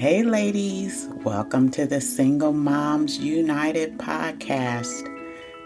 Hey ladies, welcome to the Single Moms United podcast,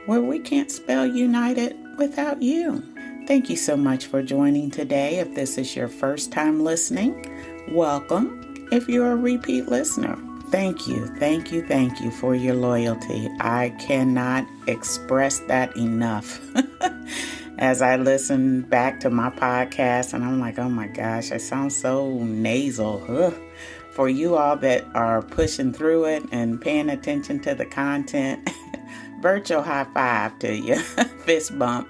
where we can't spell united without you. Thank you so much for joining today. If this is your first time listening, welcome. If you're a repeat listener, thank you for your loyalty. I cannot express that enough. As I listen back to my podcast and I'm like, oh my gosh, I sound so nasal. Ugh. For you all that are pushing through it and paying attention to the content, virtual high five to you, fist bump.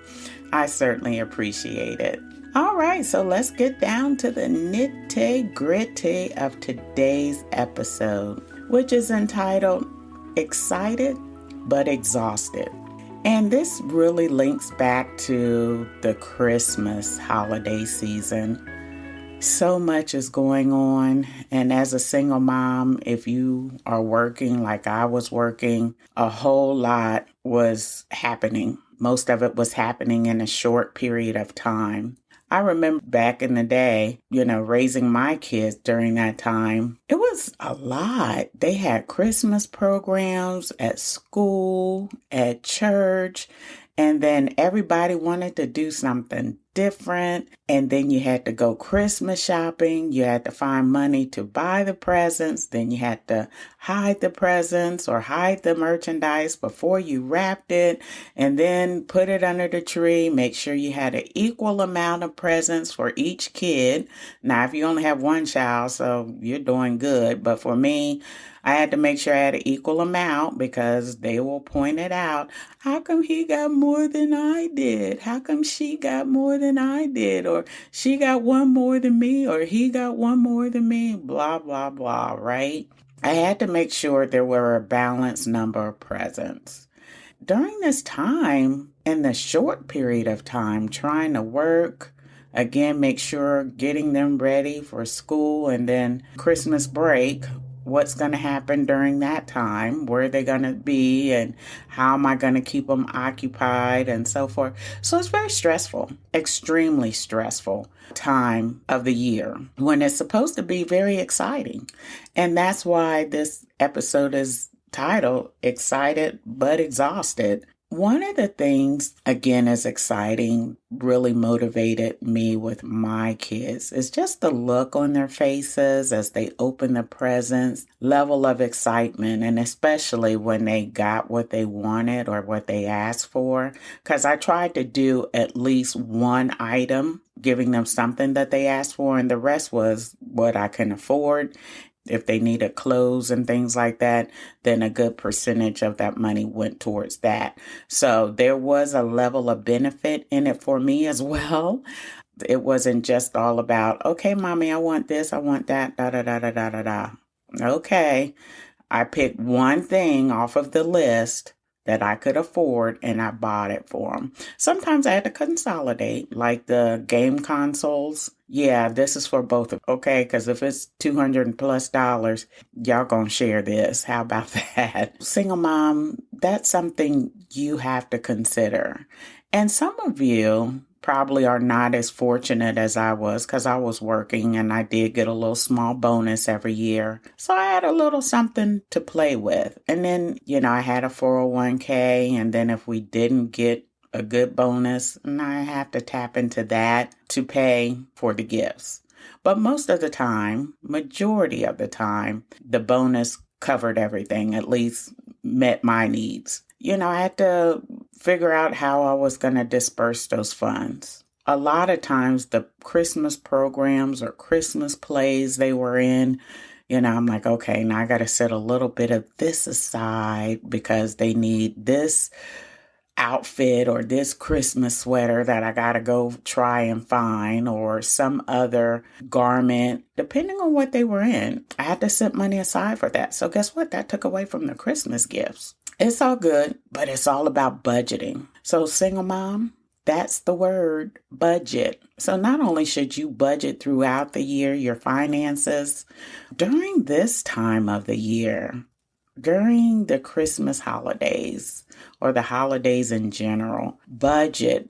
I certainly appreciate it. All right, so let's get down to the nitty-gritty of today's episode, which is entitled Excited But Exhausted. And this really links back to the Christmas holiday season. So much is going on. And as a single mom, if you are working like I was working, a whole lot was happening. Most of it was happening in a short period of time. I remember back in the day, raising my kids during that time. It was a lot. They had Christmas programs at school, at church, and then everybody wanted to do something different. And then you had to go Christmas shopping. You had to find money to buy the presents. Then you had to hide the presents or hide the merchandise before you wrapped it and then put it under the tree. Make sure you had an equal amount of presents for each kid. Now, if you only have one child, so you're doing good. But for me, I had to make sure I had an equal amount because they will point it out. How come he got more than I did? How come she got more than I did? Or she got one more than me, or he got one more than me, blah, blah, blah, right? I had to make sure there were a balanced number of presents. During this time, in the short period of time, trying to work, again, make sure getting them ready for school and then Christmas break, what's going to happen during that time, where they're going to be, and how am I going to keep them occupied and so forth. So it's very stressful, extremely stressful time of the year when it's supposed to be very exciting. And that's why this episode is titled Excited But Exhausted. One of the things, again, is exciting, really motivated me with my kids is just the look on their faces as they open the presents, level of excitement, and especially when they got what they wanted or what they asked for. Because I tried to do at least one item, giving them something that they asked for, and the rest was what I can afford. If they needed clothes and things like that, then a good percentage of that money went towards that. So there was a level of benefit in it for me as well. It wasn't just all about, okay, mommy, I want this, I want that, da, da, da, da, da, da, da. Okay, I picked one thing off of the list that I could afford, and I bought it for them. Sometimes I had to consolidate, like the game consoles. Yeah, this is for both of them, okay? Because if it's $200+, y'all gonna share this. How about that? Single mom, that's something you have to consider. And some of you probably are not as fortunate as I was because I was working and I did get a little small bonus every year. So I had a little something to play with. And then, I had a 401k, and then if we didn't get a good bonus, and I have to tap into that to pay for the gifts. But most of the time, majority of the time, the bonus covered everything, at least met my needs. I had to figure out how I was going to disperse those funds. A lot of times the Christmas programs or Christmas plays they were in, I'm like, okay, now I got to set a little bit of this aside because they need this outfit or this Christmas sweater that I got to go try and find, or some other garment, depending on what they were in. I had to set money aside for that. So guess what? That took away from the Christmas gifts. It's all good, but it's all about budgeting. So single mom, that's the word, budget. So not only should you budget throughout the year, your finances, during this time of the year, during the Christmas holidays or the holidays in general, budget.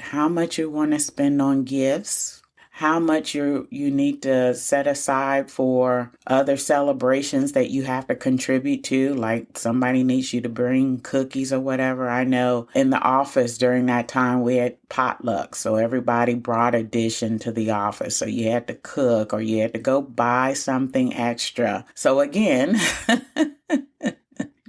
How much you want to spend on gifts? how much you need to set aside for other celebrations that you have to contribute to, like somebody needs you to bring cookies or whatever. I know in the office during that time we had potluck, so everybody brought a dish into the office, so you had to cook or you had to go buy something extra. So again,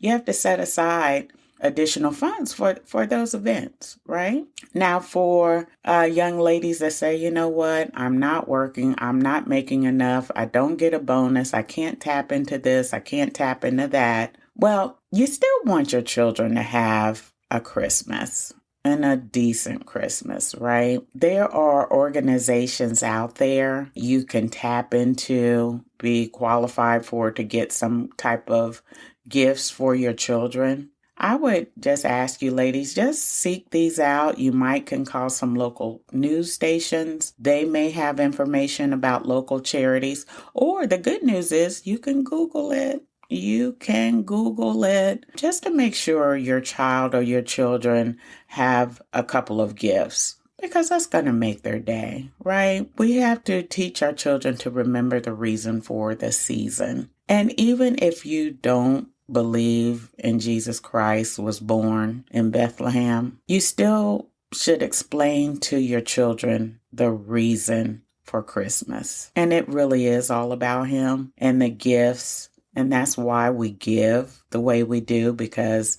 you have to set aside additional funds for those events, right? Now, for young ladies that say, you know what, I'm not working, I'm not making enough, I don't get a bonus, I can't tap into this, I can't tap into that. Well, you still want your children to have a Christmas and a decent Christmas, right? There are organizations out there you can tap into, be qualified for, to get some type of gifts for your children. I would just ask you ladies, just seek these out. You might can call some local news stations. They may have information about local charities. Or the good news is you can Google it. You can Google it just to make sure your child or your children have a couple of gifts, because that's going to make their day, right? We have to teach our children to remember the reason for the season. And even if you don't believe in Jesus Christ was born in Bethlehem, you still should explain to your children the reason for Christmas. And it really is all about him and the gifts. And that's why we give the way we do, because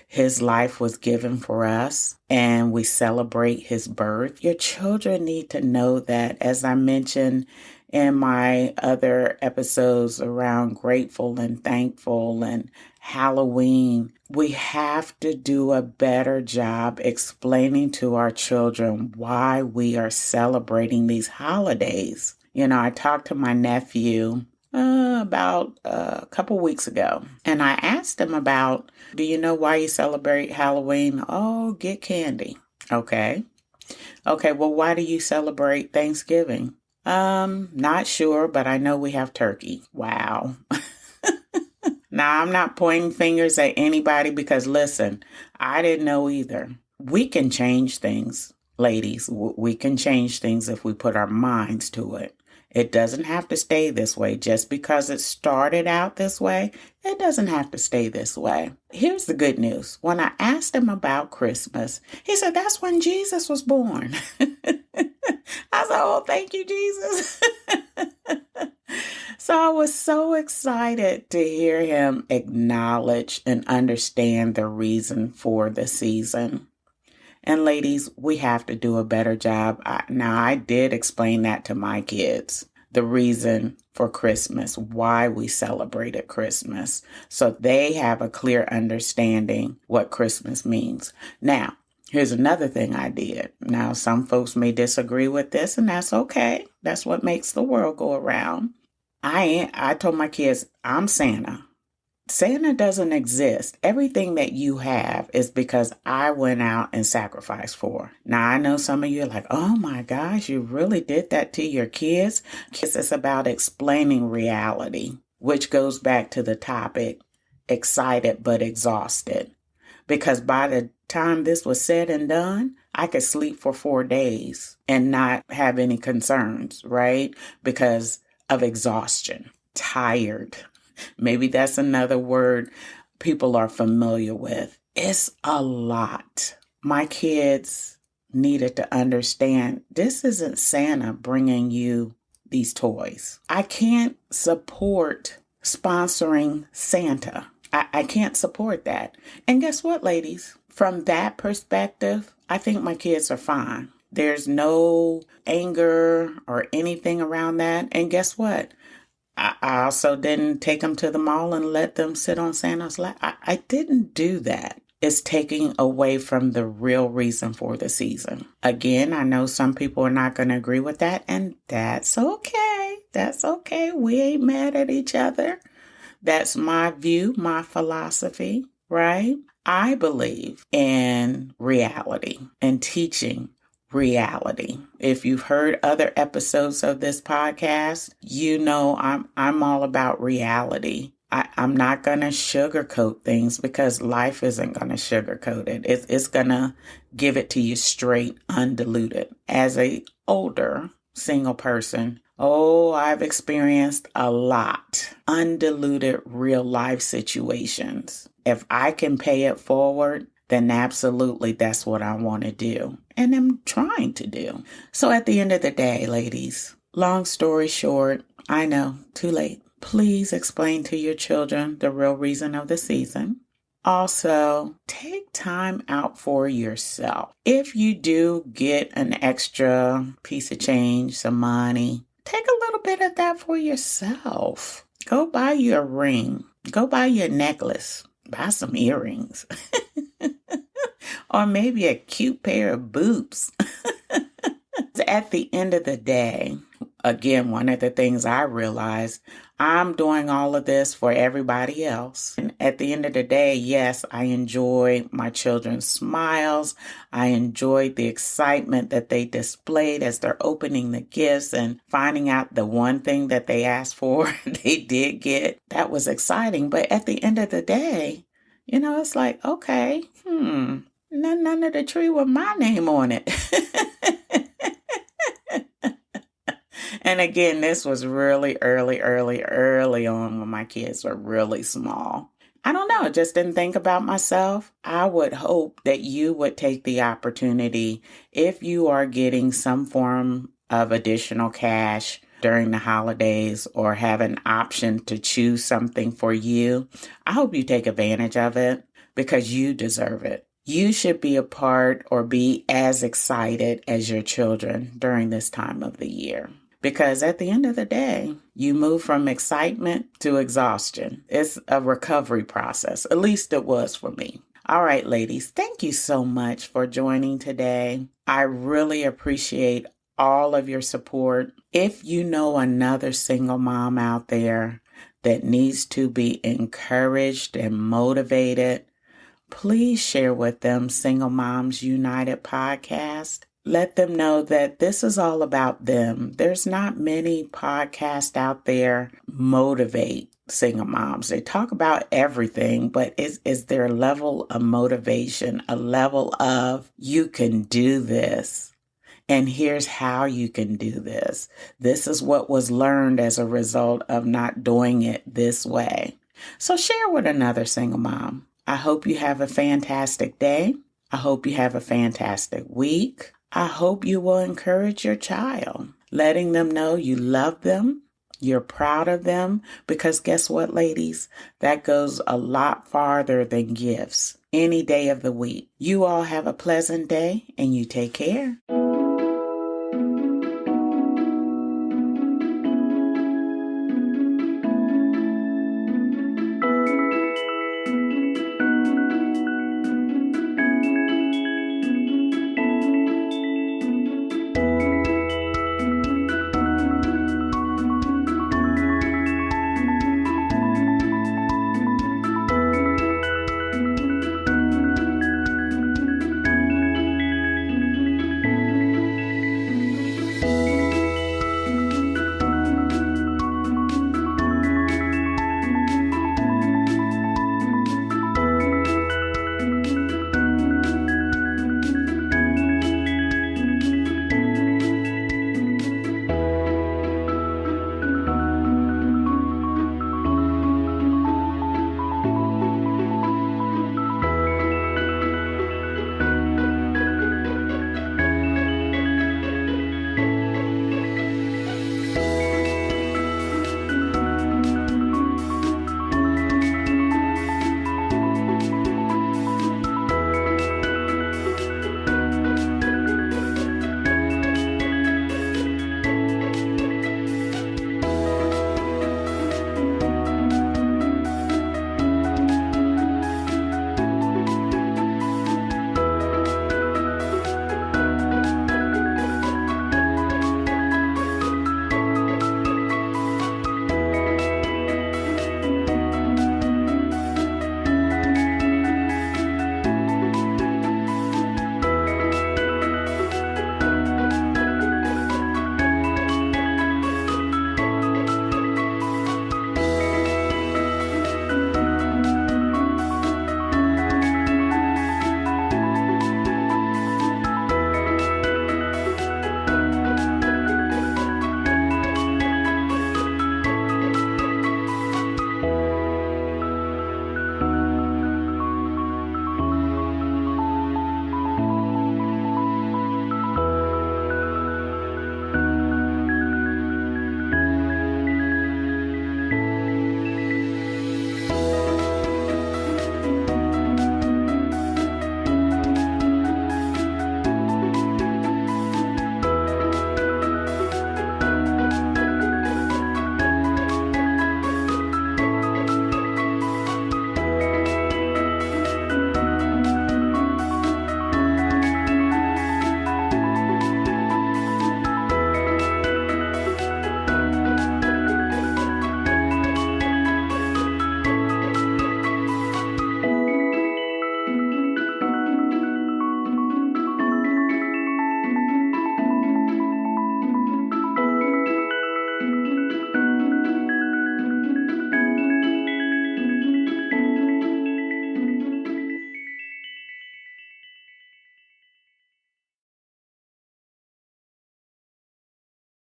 his life was given for us and we celebrate his birth. Your children need to know that, as I mentioned in my other episodes around grateful and thankful and Halloween, we have to do a better job explaining to our children why we are celebrating these holidays. You know, I talked to my nephew about a couple weeks ago, and I asked him about, do you know why you celebrate Halloween? Oh, get candy. Okay, well, why do you celebrate Thanksgiving? Not sure, but I know we have turkey. Wow. Now, I'm not pointing fingers at anybody, because listen, I didn't know either. We can change things, ladies. We can change things if we put our minds to it. It doesn't have to stay this way. Just because it started out this way, it doesn't have to stay this way. Here's the good news. When I asked him about Christmas, he said, that's when Jesus was born. I said, oh, thank you, Jesus. So I was so excited to hear him acknowledge and understand the reason for the season. And ladies, we have to do a better job. I did explain that to my kids, the reason for Christmas, why we celebrated Christmas, so they have a clear understanding what Christmas means. Now, here's another thing I did. Now, some folks may disagree with this, and that's okay. That's what makes the world go around. I told my kids, I'm Santa. Santa doesn't exist. Everything that you have is because I went out and sacrificed for. Now, I know some of you are like, oh my gosh, you really did that to your kids? It's about explaining reality, which goes back to the topic, excited but exhausted. Because by the time this was said and done, I could sleep for 4 days and not have any concerns, right? Because of exhaustion, tired. Maybe that's another word people are familiar with. It's a lot. My kids needed to understand this isn't Santa bringing you these toys. I can't support sponsoring Santa. I can't support that. And guess what, ladies? From that perspective, I think my kids are fine. There's no anger or anything around that. And guess what? I also didn't take them to the mall and let them sit on Santa's lap. I didn't do that. It's taking away from the real reason for the season. Again, I know some people are not going to agree with that, and that's okay. That's okay. We ain't mad at each other. That's my view, my philosophy, right? I believe in reality and teaching reality. If you've heard other episodes of this podcast, you know I'm all about reality. I'm not going to sugarcoat things, because life isn't going to sugarcoat it. It's going to give it to you straight, undiluted. As a older single person. Oh, I've experienced a lot. Undiluted real life situations. If I can pay it forward, then absolutely that's what I want to do. And I'm trying to do. So at the end of the day, ladies, long story short, I know, too late. Please explain to your children the real reason of the season. Also, take time out for yourself. If you do get an extra piece of change, some money, take a little bit of that for yourself. Go buy you a ring. Go buy you a necklace. Buy some earrings. Or maybe a cute pair of boots. At the end of the day, again, one of the things I realized, I'm doing all of this for everybody else. And at the end of the day, yes, I enjoy my children's smiles. I enjoyed the excitement that they displayed as they're opening the gifts and finding out the one thing that they asked for, they did get. That was exciting. But at the end of the day, it's like, okay, none of the tree with my name on it. And again, this was really early on when my kids were really small. I don't know, just didn't think about myself. I would hope that you would take the opportunity, if you are getting some form of additional cash during the holidays or have an option to choose something for you, I hope you take advantage of it because you deserve it. You should be a part or be as excited as your children during this time of the year. Because at the end of the day, you move from excitement to exhaustion. It's a recovery process. At least it was for me. All right, ladies, thank you so much for joining today. I really appreciate all of your support. If you know another single mom out there that needs to be encouraged and motivated, please share with them Single Moms United podcast. Let them know that this is all about them. There's not many podcasts out there motivate single moms. They talk about everything, but is there a level of motivation, a level of you can do this? And here's how you can do this. This is what was learned as a result of not doing it this way. So share with another single mom. I hope you have a fantastic day. I hope you have a fantastic week. I hope you will encourage your child, letting them know you love them, you're proud of them, because guess what, ladies? That goes a lot farther than gifts any day of the week. You all have a pleasant day and you take care.